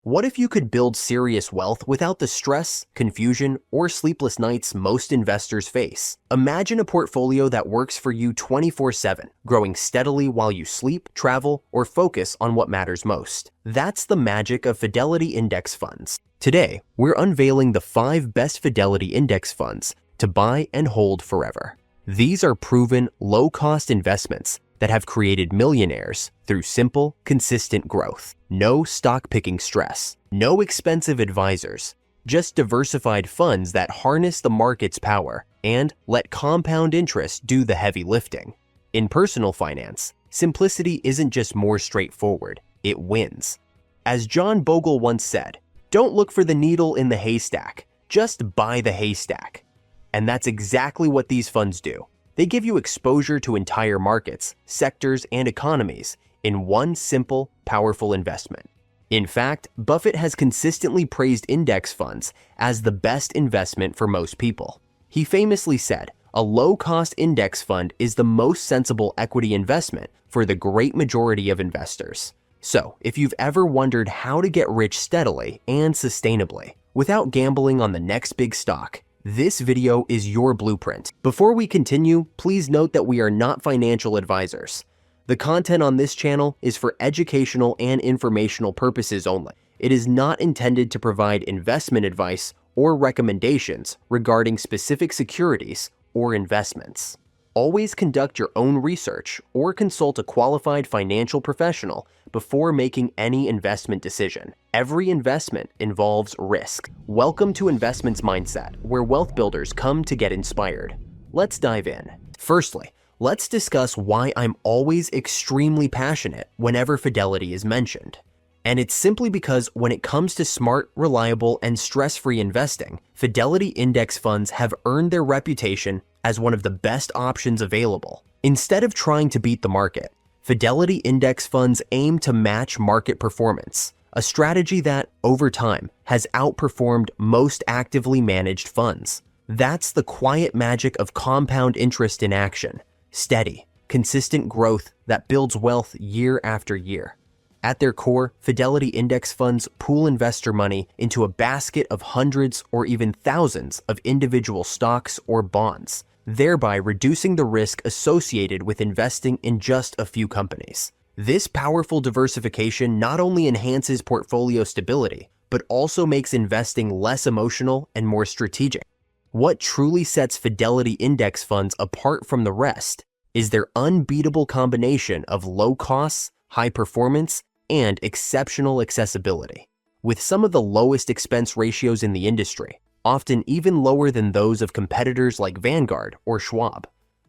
What if you could build serious wealth without the stress, confusion, or sleepless nights most investors face? Imagine a portfolio that works for you 24/7, growing steadily while you sleep, travel, or focus on what matters most. That's the magic of Fidelity Index Funds. Today, we're unveiling the 5 best Fidelity Index Funds to buy and hold forever. These are proven, low-cost investments that have created millionaires through simple, consistent growth. No stock-picking stress, no expensive advisors, just diversified funds that harness the market's power and let compound interest do the heavy lifting. In personal finance, simplicity isn't just more straightforward, it wins. As John Bogle once said, "Don't look for the needle in the haystack, just buy the haystack." And that's exactly what these funds do. They give you exposure to entire markets, sectors, and economies in one simple, powerful investment. In fact, Buffett has consistently praised index funds as the best investment for most people. He famously said, "A low-cost index fund is the most sensible equity investment for the great majority of investors." So, if you've ever wondered how to get rich steadily and sustainably without gambling on the next big stock, this video is your blueprint. Before we continue, please note that we are not financial advisors. The content on this channel is for educational and informational purposes only. It is not intended to provide investment advice or recommendations regarding specific securities or investments. Always conduct your own research or consult a qualified financial professional before making any investment decision. Every investment involves risk. Welcome to Investments Mindset, where wealth builders come to get inspired. Let's dive in. Firstly, let's discuss why I'm always extremely passionate whenever Fidelity is mentioned. And it's simply because when it comes to smart, reliable, and stress-free investing, Fidelity Index Funds have earned their reputation as one of the best options available. Instead of trying to beat the market, Fidelity Index Funds aim to match market performance, a strategy that, over time, has outperformed most actively managed funds. That's the quiet magic of compound interest in action. Steady, consistent growth that builds wealth year after year. At their core, Fidelity Index Funds pool investor money into a basket of hundreds or even thousands of individual stocks or bonds, thereby reducing the risk associated with investing in just a few companies. This powerful diversification not only enhances portfolio stability, but also makes investing less emotional and more strategic. What truly sets Fidelity Index Funds apart from the rest is their unbeatable combination of low costs, high performance, and exceptional accessibility. With some of the lowest expense ratios in the industry, often even lower than those of competitors like Vanguard or Schwab.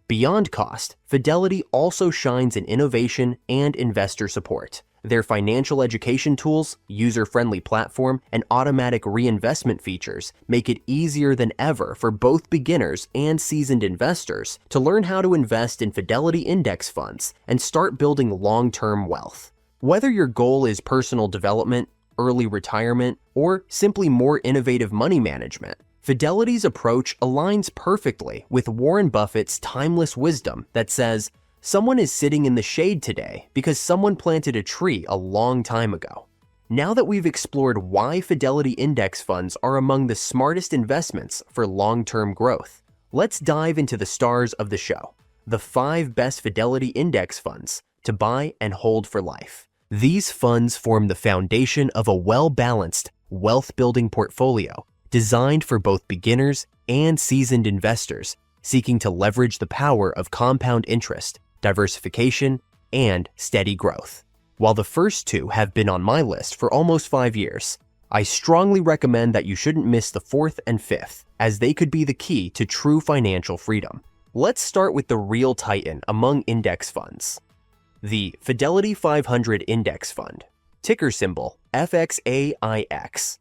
Beyond cost, Fidelity also shines in innovation and investor support. Their financial education tools, user-friendly platform, and automatic reinvestment features make it easier than ever for both beginners and seasoned investors to learn how to invest in Fidelity Index Funds and start building long-term wealth. Whether your goal is personal development, early retirement, or simply more innovative money management, Fidelity's approach aligns perfectly with Warren Buffett's timeless wisdom that says, "Someone is sitting in the shade today because someone planted a tree a long time ago." Now that we've explored why Fidelity Index Funds are among the smartest investments for long-term growth, let's dive into the stars of the show, the 5 best Fidelity Index Funds to buy and hold for life. These funds form the foundation of a well-balanced, wealth-building portfolio designed for both beginners and seasoned investors seeking to leverage the power of compound interest, diversification, and steady growth. While the first 2 have been on my list for almost 5 years, I strongly recommend that you shouldn't miss the 4th and 5th, as they could be the key to true financial freedom. Let's start with the real titan among index funds. The Fidelity 500 Index Fund, ticker symbol FXAIX.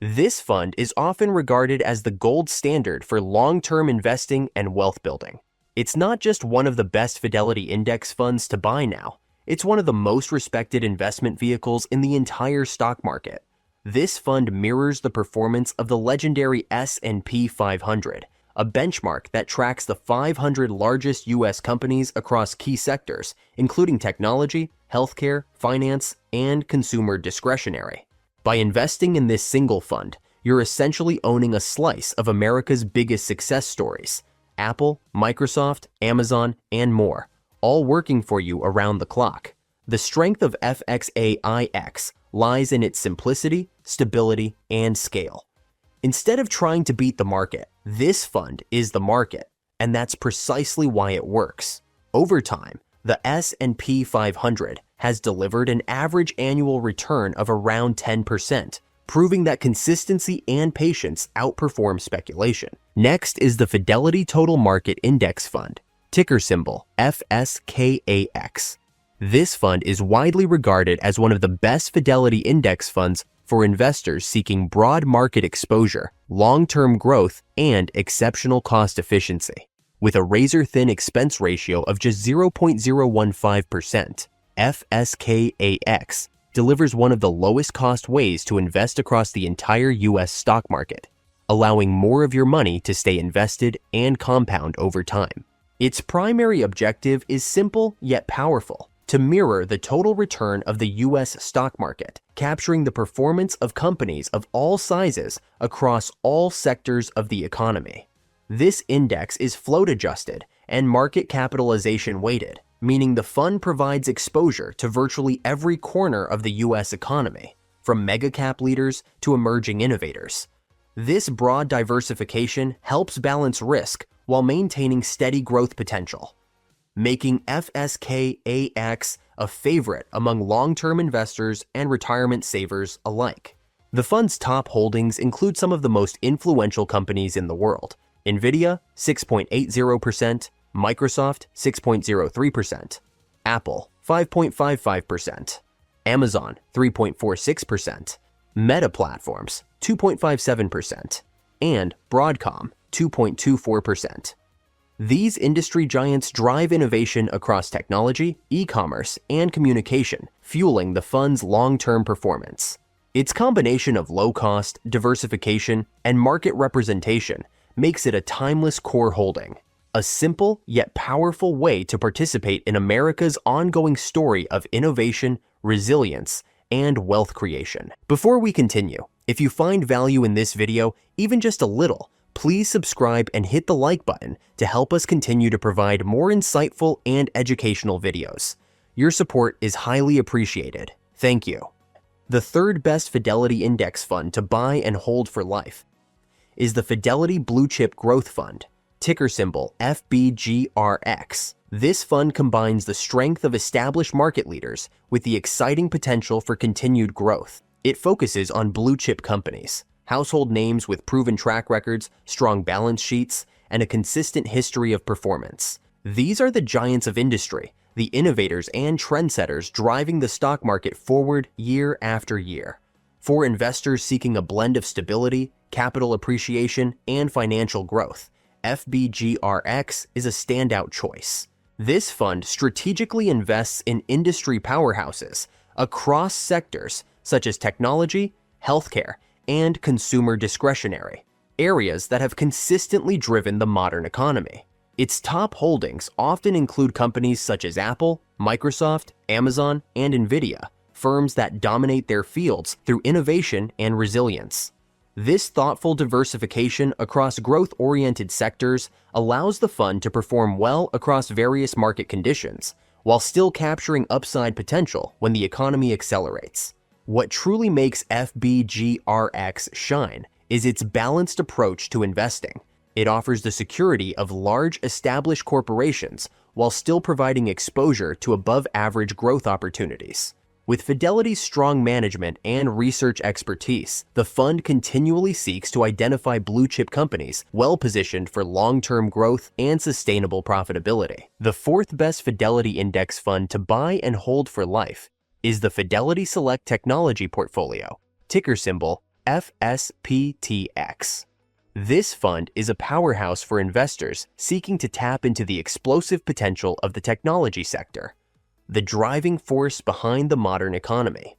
This fund is often regarded as the gold standard for long-term investing and wealth building. It's not just one of the best Fidelity Index funds to buy now, it's one of the most respected investment vehicles in the entire stock market. This fund mirrors the performance of the legendary S&P 500, a benchmark that tracks the 500 largest U.S. companies across key sectors, including technology, healthcare, finance, and consumer discretionary. By investing in this single fund, you're essentially owning a slice of America's biggest success stories: Apple, Microsoft, Amazon, and more, all working for you around the clock. The strength of FXAIX lies in its simplicity, stability, and scale. Instead of trying to beat the market, this fund is the market, and that's precisely why it works. Over time, the S&P 500 has delivered an average annual return of around 10%, proving that consistency and patience outperform speculation. Next is the Fidelity Total Market Index Fund, ticker symbol FSKAX. This fund is widely regarded as one of the best Fidelity index funds for investors seeking broad market exposure, long-term growth, and exceptional cost efficiency. With a razor-thin expense ratio of just 0.015%, FSKAX delivers one of the lowest cost ways to invest across the entire US stock market, allowing more of your money to stay invested and compound over time. Its primary objective is simple yet powerful: to mirror the total return of the US stock market, capturing the performance of companies of all sizes across all sectors of the economy. This index is float adjusted and market capitalization weighted, meaning the fund provides exposure to virtually every corner of the US economy, from mega-cap leaders to emerging innovators. This broad diversification helps balance risk while maintaining steady growth potential, making FSKAX a favorite among long-term investors and retirement savers alike. The fund's top holdings include some of the most influential companies in the world: NVIDIA, 6.80%, Microsoft, 6.03%, Apple, 5.55%, Amazon, 3.46%, Meta Platforms, 2.57%, and Broadcom, 2.24%. These industry giants drive innovation across technology, e-commerce, and communication, fueling the fund's long-term performance. Its combination of low-cost, diversification, and market representation makes it a timeless core holding, a simple yet powerful way to participate in America's ongoing story of innovation, resilience, and wealth creation. Before we continue, if you find value in this video, even just a little, please subscribe and hit the like button to help us continue to provide more insightful and educational videos. Your support is highly appreciated. Thank you. The third best Fidelity index fund to buy and hold for life is the Fidelity Blue Chip Growth Fund, ticker symbol FBGRX. This fund combines the strength of established market leaders with the exciting potential for continued growth. It focuses on blue chip companies, household names with proven track records, strong balance sheets, and a consistent history of performance. These are the giants of industry, the innovators and trendsetters driving the stock market forward year after year. For investors seeking a blend of stability, capital appreciation, and financial growth, FBGRX is a standout choice. This fund strategically invests in industry powerhouses across sectors such as technology, healthcare, and consumer discretionary, areas that have consistently driven the modern economy. Its top holdings often include companies such as Apple, Microsoft, Amazon, and NVIDIA, firms that dominate their fields through innovation and resilience. This thoughtful diversification across growth-oriented sectors allows the fund to perform well across various market conditions, while still capturing upside potential when the economy accelerates. What truly makes FBGRX shine is its balanced approach to investing. It offers the security of large established corporations while still providing exposure to above-average growth opportunities. With Fidelity's strong management and research expertise, the fund continually seeks to identify blue-chip companies well-positioned for long-term growth and sustainable profitability. The fourth best Fidelity index fund to buy and hold for life is the Fidelity Select Technology Portfolio, ticker symbol FSPTX. This fund is a powerhouse for investors seeking to tap into the explosive potential of the technology sector, the driving force behind the modern economy.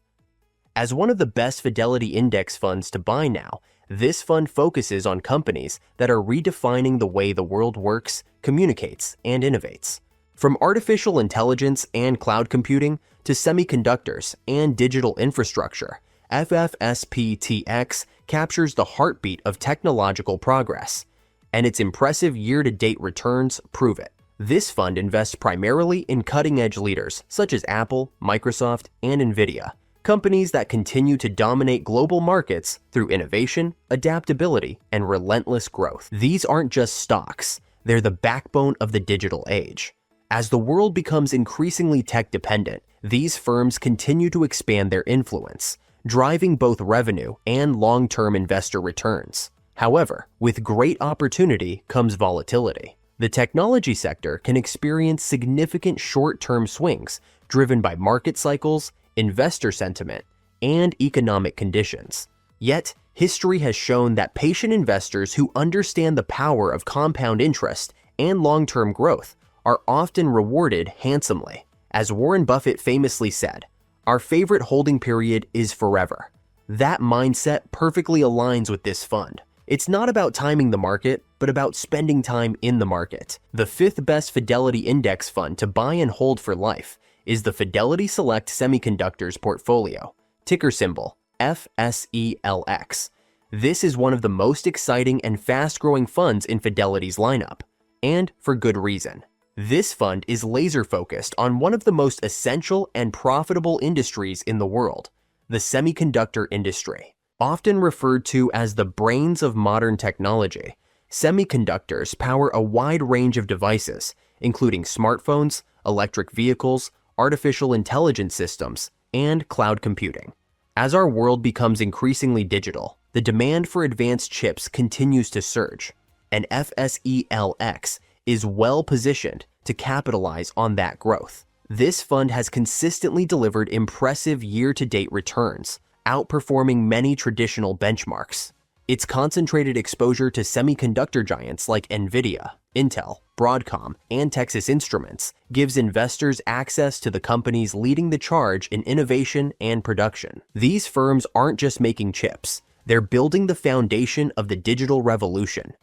As one of the best Fidelity index funds to buy now, this fund focuses on companies that are redefining the way the world works, communicates, and innovates. From artificial intelligence and cloud computing to semiconductors and digital infrastructure, FFSPTX captures the heartbeat of technological progress, and its impressive year-to-date returns prove it. This fund invests primarily in cutting-edge leaders such as Apple, Microsoft, and Nvidia, companies that continue to dominate global markets through innovation, adaptability, and relentless growth. These aren't just stocks, they're the backbone of the digital age. As the world becomes increasingly tech-dependent, these firms continue to expand their influence, driving both revenue and long-term investor returns. However, with great opportunity comes volatility. The technology sector can experience significant short-term swings driven by market cycles, investor sentiment, and economic conditions. Yet, history has shown that patient investors who understand the power of compound interest and long-term growth are often rewarded handsomely. As Warren Buffett famously said, "Our favorite holding period is forever." That mindset perfectly aligns with this fund. It's not about timing the market, but about spending time in the market. The fifth best Fidelity Index Fund to buy and hold for life is the Fidelity Select Semiconductors portfolio, ticker symbol FSELX. This is one of the most exciting and fast-growing funds in Fidelity's lineup, and for good reason. This fund is laser-focused on one of the most essential and profitable industries in the world, the semiconductor industry. Often referred to as the brains of modern technology, semiconductors power a wide range of devices, including smartphones, electric vehicles, artificial intelligence systems, and cloud computing. As our world becomes increasingly digital, the demand for advanced chips continues to surge, and FSELX is well positioned to capitalize on that growth. This fund has consistently delivered impressive year-to-date returns, outperforming many traditional benchmarks. Its concentrated exposure to semiconductor giants like Nvidia, Intel, Broadcom, and Texas Instruments gives investors access to the companies leading the charge in innovation and production. These firms aren't just making chips, they're building the foundation of the digital revolution.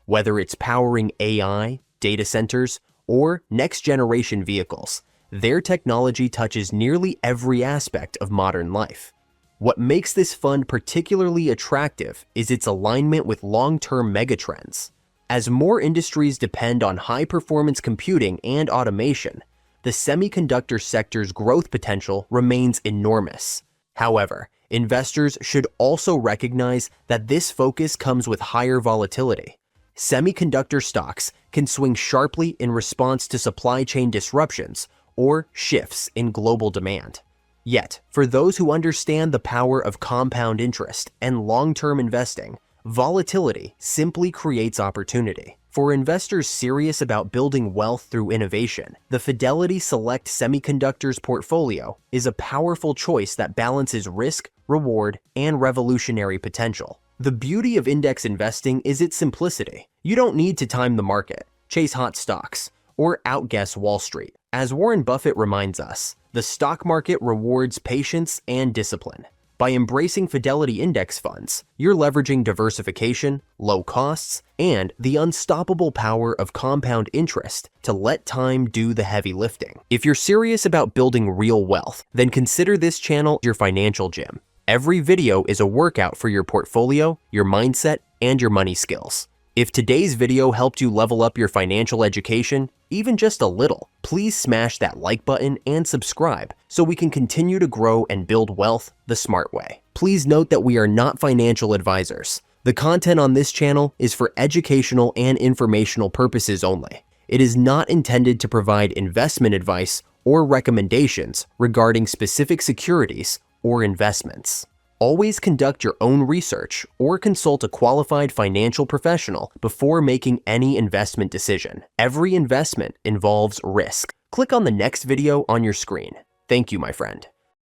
Whether it's powering AI, data centers, or next-generation vehicles, their technology touches nearly every aspect of modern life. What makes this fund particularly attractive is its alignment with long-term megatrends. As more industries depend on high-performance computing and automation, the semiconductor sector's growth potential remains enormous. However, investors should also recognize that this focus comes with higher volatility. Semiconductor stocks can swing sharply in response to supply chain disruptions or shifts in global demand. Yet, for those who understand the power of compound interest and long-term investing, volatility simply creates opportunity. For investors serious about building wealth through innovation, the Fidelity Select Semiconductors portfolio is a powerful choice that balances risk, reward, and revolutionary potential. The beauty of index investing is its simplicity. You don't need to time the market, chase hot stocks, or outguess Wall Street. As Warren Buffett reminds us, the stock market rewards patience and discipline. By embracing Fidelity Index Funds, you're leveraging diversification, low costs, and the unstoppable power of compound interest to let time do the heavy lifting. If you're serious about building real wealth, then consider this channel your financial gym. Every video is a workout for your portfolio, your mindset, and your money skills. If today's video helped you level up your financial education, even just a little, please smash that like button and subscribe so we can continue to grow and build wealth the smart way. Please note that we are not financial advisors. The content on this channel is for educational and informational purposes only. It is not intended to provide investment advice or recommendations regarding specific securities or investments. Always conduct your own research or consult a qualified financial professional before making any investment decision. Every investment involves risk. Click on the next video on your screen. Thank you, my friend.